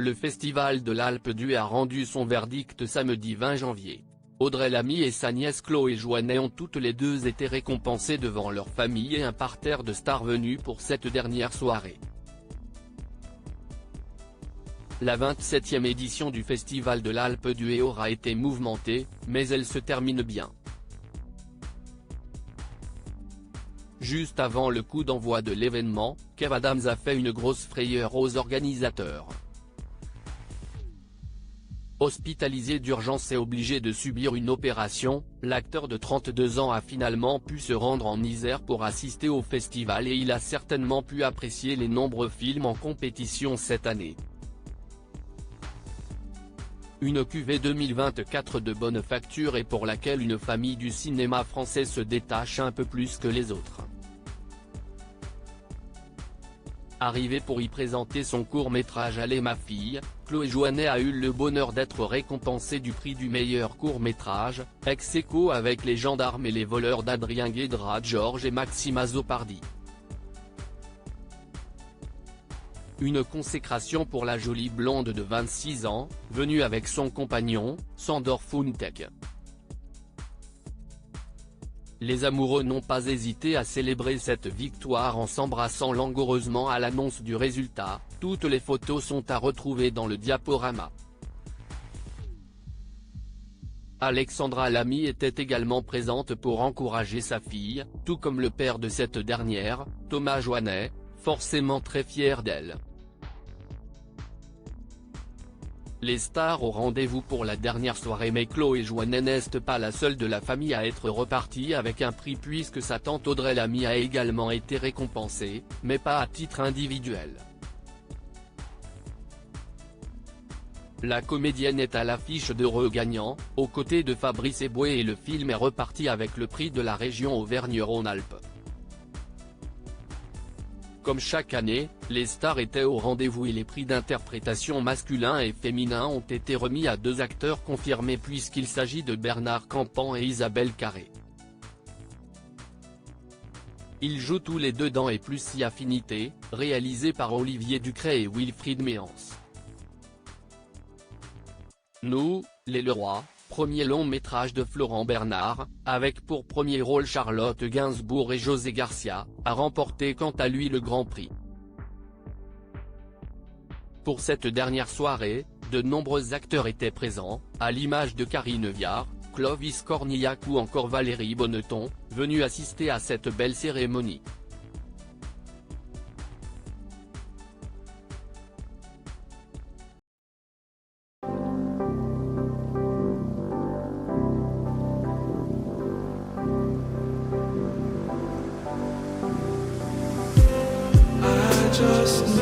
Le Festival de l'Alpe d'Huez a rendu son verdict samedi 20 janvier. Audrey Lamy et sa nièce Chloé Jouannet ont toutes les deux été récompensées devant leur famille et un parterre de stars venus pour cette dernière soirée. La 27e édition du Festival de l'Alpe d'Huez aura été mouvementée, mais elle se termine bien. Juste avant le coup d'envoi de l'événement, Kev Adams a fait une grosse frayeur aux organisateurs. Hospitalisé d'urgence et obligé de subir une opération, l'acteur de 32 ans a finalement pu se rendre en Isère pour assister au festival et il a certainement pu apprécier les nombreux films en compétition cette année. Une cuvée 2024 de bonne facture et pour laquelle une famille du cinéma français se détache un peu plus que les autres. Arrivée pour y présenter son court-métrage Allez ma fille, Chloé Jouannet a eu le bonheur d'être récompensée du prix du meilleur court-métrage, ex-aequo avec Les Gendarmes et les voleurs d'Adrien Guédra Georges et Maxime Azzopardi. Une consécration pour la jolie blonde de 26 ans, venue avec son compagnon, Sandor Funtek. Les amoureux n'ont pas hésité à célébrer cette victoire en s'embrassant langoureusement à l'annonce du résultat. Toutes les photos sont à retrouver dans le diaporama. Alexandra Lamy était également présente pour encourager sa fille, tout comme le père de cette dernière, Thomas Jouannet, forcément très fier d'elle. Les stars au rendez-vous pour la dernière soirée, mais Chloé Jouannet n'est pas la seule de la famille à être repartie avec un prix puisque sa tante Audrey Lamy a également été récompensée, mais pas à titre individuel. La comédienne est à l'affiche d'heureux gagnants, aux côtés de Fabrice Eboué et le film est reparti avec le prix de la région Auvergne-Rhône-Alpes. Comme chaque année, les stars étaient au rendez-vous et les prix d'interprétation masculin et féminin ont été remis à deux acteurs confirmés puisqu'il s'agit de Bernard Campan et Isabelle Carré. Ils jouent tous les deux dans Et plus si affinité, réalisé par Olivier Ducret et Wilfried Méance. Nous, les Leroy, premier long métrage de Florent Bernard, avec pour premier rôle Charlotte Gainsbourg et José Garcia, a remporté quant à lui le Grand Prix. Pour cette dernière soirée, de nombreux acteurs étaient présents, à l'image de Karine Viard, Clovis Cornillac ou encore Valérie Bonneton, venus assister à cette belle cérémonie. Just